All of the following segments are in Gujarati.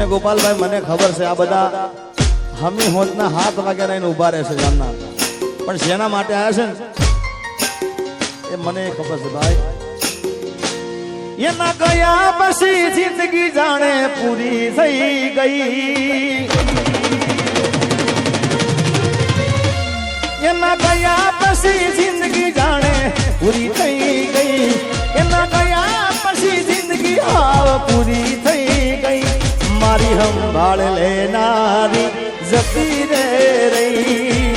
અને ગોપાલભાઈ મને ખબર છે આ બધા હમી હોતના 7 વાગ્યા રહીને ઊભા રહેશે જામના, પણ જેના માટે આવ્યા છે ને એ મને ખબર છે ભાઈ. એના ગયા પછી જિંદગી જાણે પૂરી થઈ ગઈ, એના ગયા પછી જિંદગી જાણે પૂરી થઈ ગઈ, એના ગયા પછી જિંદગી હાવ પૂરી થઈ ગઈ. મારી સંભાળ લેનારી જતી રે રહી,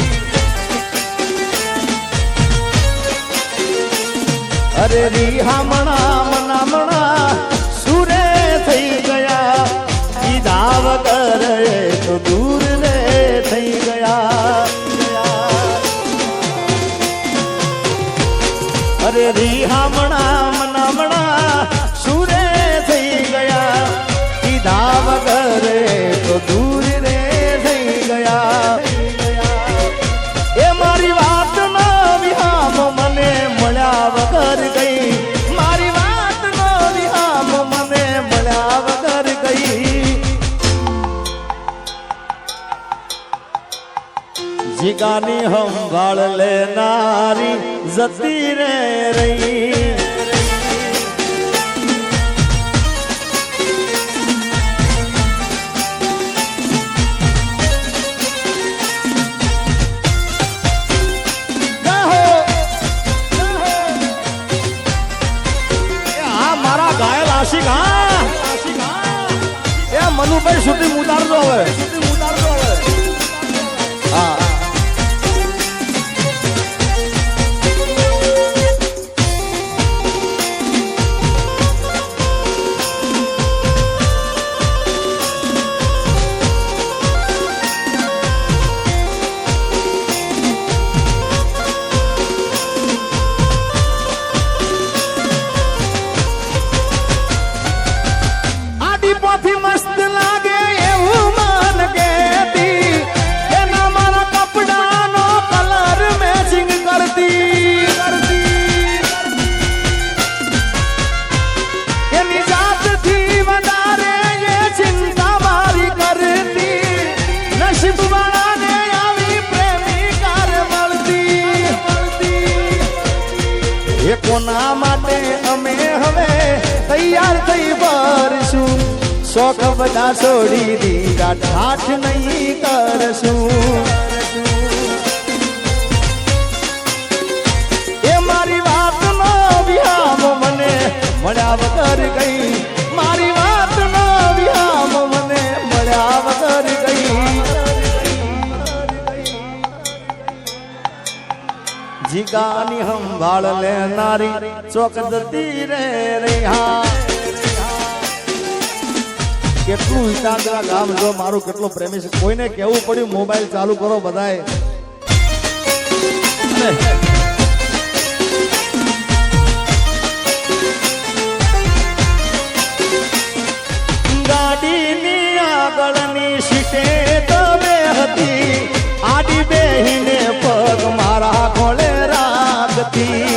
અરે રીહામણા મનામણા સુરે થઈ ગયા, કીધા વગર તો દૂર રે થઈ ગયા. અરે રીહામણા મનામણા સુરે થઈ ગયા, કીધા વગર તો દૂર રે થઈ ગયા. એ મારી વાત નો વિહામ મને મળ્યા વગર ગઈ, મારી વાત નો વિહામ મને મળ્યા વગર ગઈ. જીગાની સંભાળ લેનારી જતી રે રહી, મનુભાઈ શૂટિંગ ઉતારજો હવે. હા મસ્ત લાગે એવું મન કેતી, એના મારા કપડાનો કલર મેચિંગ કરતી, એની જાતથી વધારે એ ચિંતા મારી કરતી. નસીબ વાળાને આવી પ્રેમિકાર મળતી, એ કોના માટે અમે હવે તૈયાર થઈ ભરશું, શોખ બધા છોડી દીધા ઠાઠ નહીં કરશું. એ મારી વાતનો વિહામ મને મળ્યા વગર ગઈ, મારી વાતનો વિહામ મને મળ્યા વગર ગઈ. જીગાની સંભાળ લેનારી ચોક જતી રે રહ્યા. કેટલું વિટાંદરા ગામ જો મારું કેટલું પ્રેમી છે, કોઈને કેવું પડ્યું મોબાઈલ ચાલુ કરો બધાએ. ગાડીની આગળની સીટે તમે હતી, આડી બેહીને પગ મારા ખોળે રાખતી.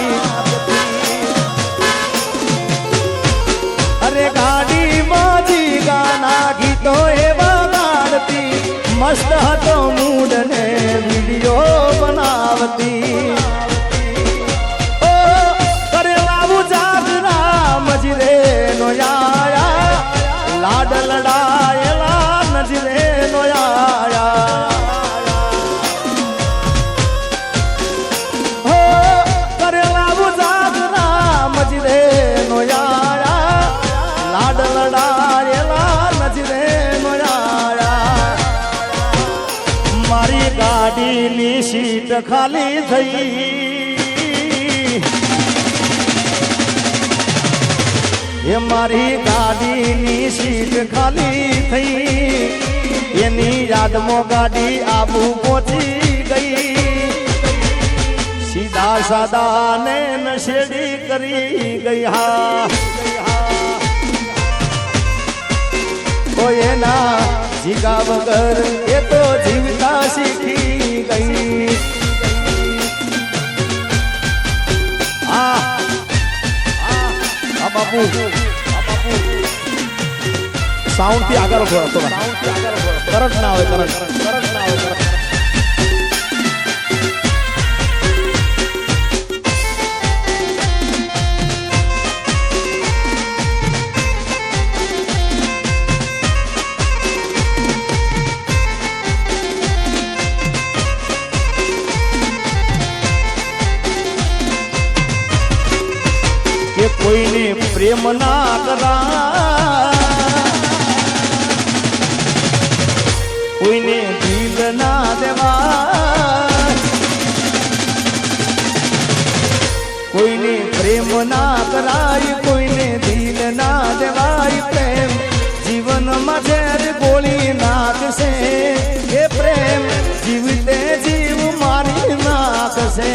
અરે ગાડી મોજી ગાના ગીતો એવા ગાડતી, મસ્ત હતો મૂડ ને વિડીયો બનાવતી. ઓ કરે લાવું જાગરા મજરે નો આયા, લાડ લડાયેલા નજરે નો આયા. હો કરે લાવું જાગરા મજરે નો આયા, લાડ લડાયેલા નજરે નો આયા. મારી ગાડીની સીટ ખાલી થઈ, એ મારી ગાડીની સીટ ખાલી થઈ, એની યાદમાં ગાડી આબુ પહોંચી ગઈ. સીધા સાદા ને નશેડી કરી ગઈ. હા એના જીગા વગર એ તો જીવતા શીખી ગઈ. બાપુ સાઉન્ડ થી આગળ થોડા કરંટ ના આવે કરંટ ના આવે કે કોઈને પ્રેમ ના કરા કોઈને દિલ ના દેવા કોઈને પ્રેમ ના કરાય કોઈને દિલ ના દેવાય પ્રેમ જીવનમાં ઝેર ગોળી નાખશે એ પ્રેમ જીવતે જીવ મારી નાખશે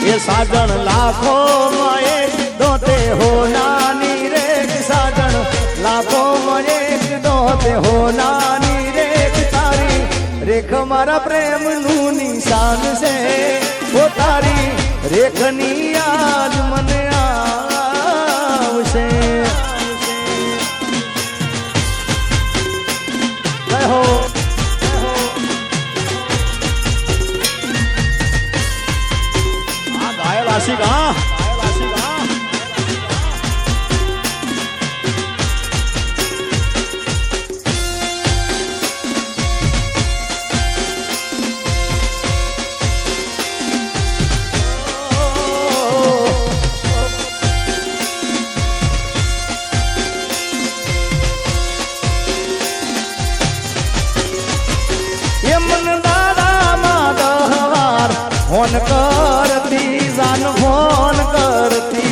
ये साजन लाखों में एक दोते हो नानी रे साजन लाखों में एक दोते हो नानी रे तारी रेख मारा प्रेम नू निशान से वो तारी रेख नी याद मन आवशे हो आशिक ये मन दादा माधवार होन करती जान फोन करती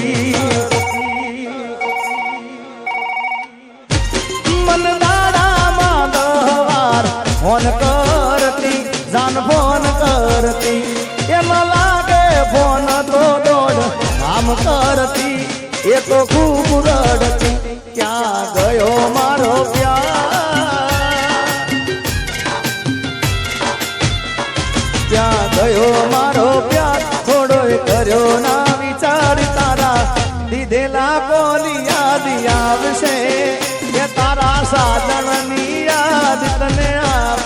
मन दादा माधवार फोन करती जान फोन करती ये लागे फोन तो दौड़ काम करती ये तो खूब रड़ती क्या गयो मारो प्यार क्या गयो मारो प्यार थोड़ो कर्यो ना विचार तारा दीधेला बोली याद आवशे ये तारा साजणनी याद तने आव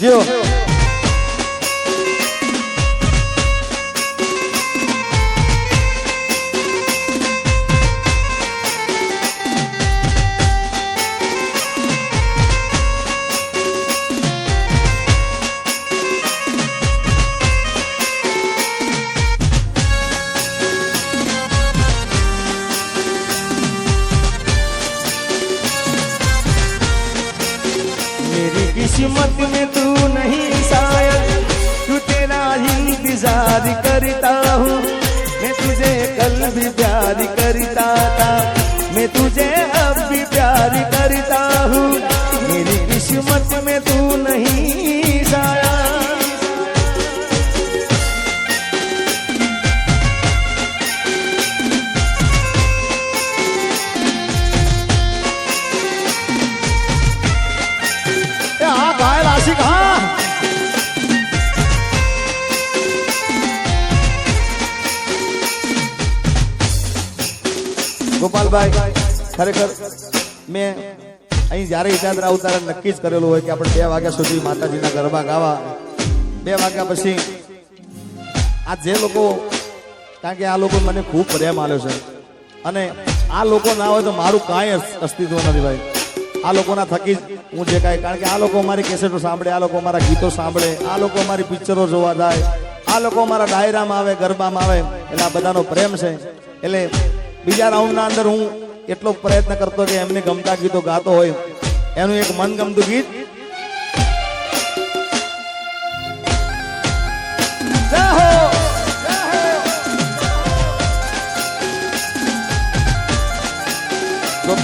जो किस्मत में तू नहीं शायद तू तेरा इंतजार करता हूँ मैं तुझे कल भी प्यार करता था मैं तुझे अब भी प्यार करता हूँ मेरी किस्मत में तू नहीं शायद ગોપાલભાઈ ખરેખર મેં અહીં જ્યારે ઈજાદરા ઉતારે નક્કી જ કરેલું હોય કે આપણે 2 વાગ્યા સુધી માતાજીના ગરબા ગાવા 2 વાગ્યા પછી આ જે લોકો કારણ કે આ લોકો મને ખૂબ પ્રેમ આલ્યો છે અને આ લોકો ના હોય તો મારું કાંઈ અસ્તિત્વ નથી ભાઈ આ લોકોના થકી હું જે કાંઈ કારણ કે આ લોકો મારી કેસેટો સાંભળે આ લોકો મારા ગીતો સાંભળે આ લોકો મારી પિક્ચરો જોવા જાય આ લોકો મારા ડાયરામાં આવે ગરબામાં આવે એટલે આ બધાનો પ્રેમ છે એટલે બીજા રાઉન્ડના અંદર હું એટલો પ્રયત્ન કરતો કે એમને ગમતા ગીતો ગાતો હોય એનું એક મનગમતું ગીત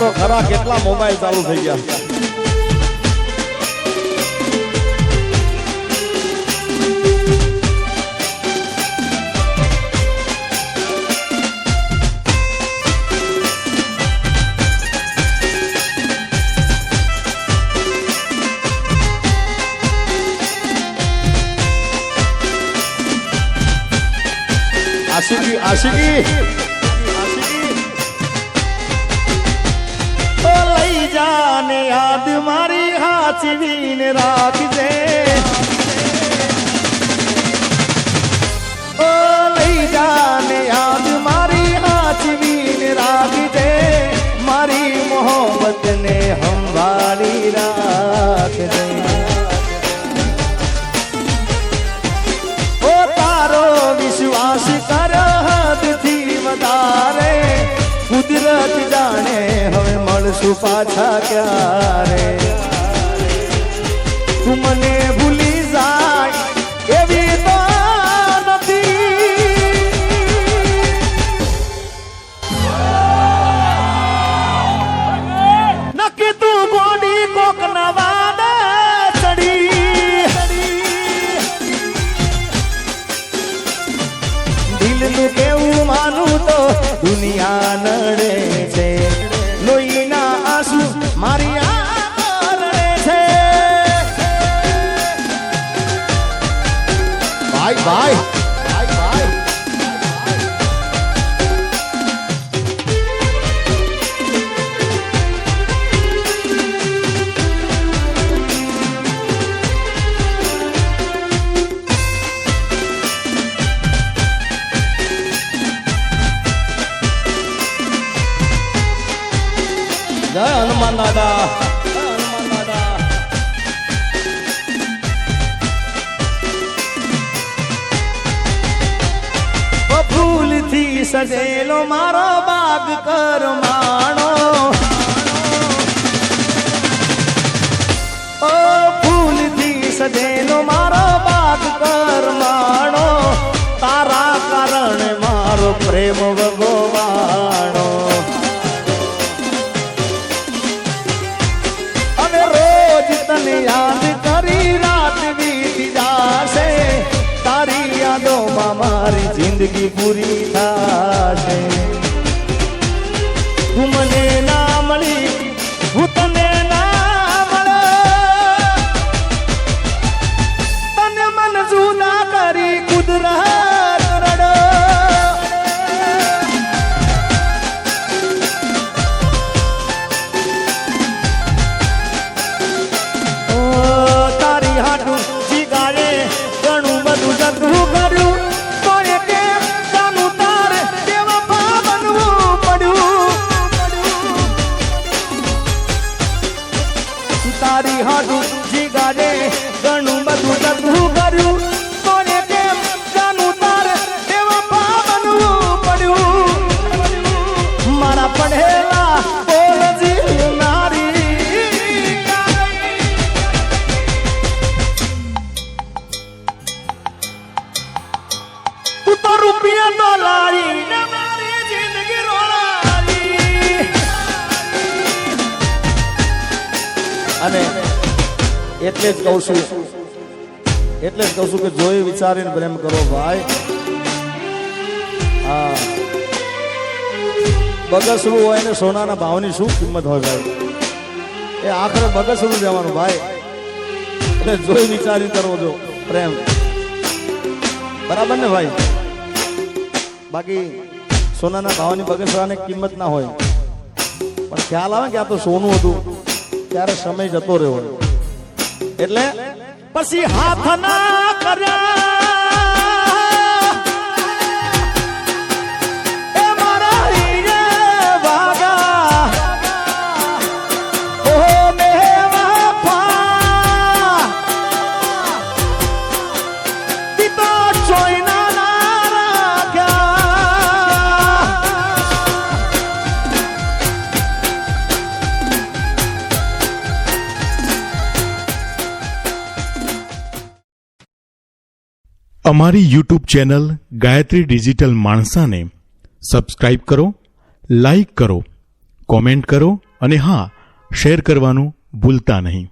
તો ખરા કેટલા મોબાઈલ ચાલુ થઈ ગયા આશિકી ઓ લઈ જાને યાદ મારી હાચવીને રાખજે ઓ લઈ જાને યાદ મારી હાચવીને રાખજે મારી મોહબ્બતને સંભાળી રાખજે ઓ તારો વિશ્વાસ કર હદથી વધારે કુદરત જાણે હવે મળશું પાછા ક્યારે તું મને ભૂલી જાય એવી તો નથી નક્કી તું ગોડી કોક નવાદ ચડી દિલનું કેવું માનું તો દુનિયા નડે છે લોહીના આંસુ મારી આંખો રડે છે ભાઈ ભાઈ જય હનુમાન દાદા ફૂલથી સજેલો મારો બાગ કરમાણો ઓ ફૂલથી સજેલો મારો બાગ કરમાણો તારા કારણે મારો પ્રેમ ભગવાણો તને યાદ કરી રાત વીતી જાશે તારી યાદોમાં મારી જિંદગી પૂરી થશે તું મને ના મળી હું તને ના મળ્યો તને મન જુદા કરી કુદરત રડો તારી હાડું જીગાડે ઘણું બધું જતું કર્યું કોને કેમ જાનું તારે એવા પાવનવું પડ્યું મારા પડેલા બોલ જીવનારી તું તો રૂપિયા તો લારી મારી જિંદગી રોળારી અને એટલે જ કહું છું કે જોઈ વિચારીને પ્રેમ કરો ભાઈ હા બગસરું હોય ને સોનાના ભાવની શું કિંમત હોય ભાઈ એ આખરે બગસરું જવાનું ભાઈ એટલે જોઈ વિચારીને કરવો જો પ્રેમ બરાબર ને ભાઈ બાકી સોનાના ભાવની બગસરાને કિંમત ના હોય પણ ખ્યાલ આવે કે આ તો સોનું હતું ત્યારે સમય જતો રહ્યો એટલે પછી હાથ ના કર્યા એ મારા હીરે વાગા ઓ મે વફા પિતા ચોઈના ના રાખ્યા અમારી YouTube ચેનલ ગાયત્રી ડિજિટલ માણસાને સબસ્ક્રાઇબ કરો, લાઈક કરો, કોમેન્ટ કરો અને હા, શેર કરવાનું ભૂલતા નહીં.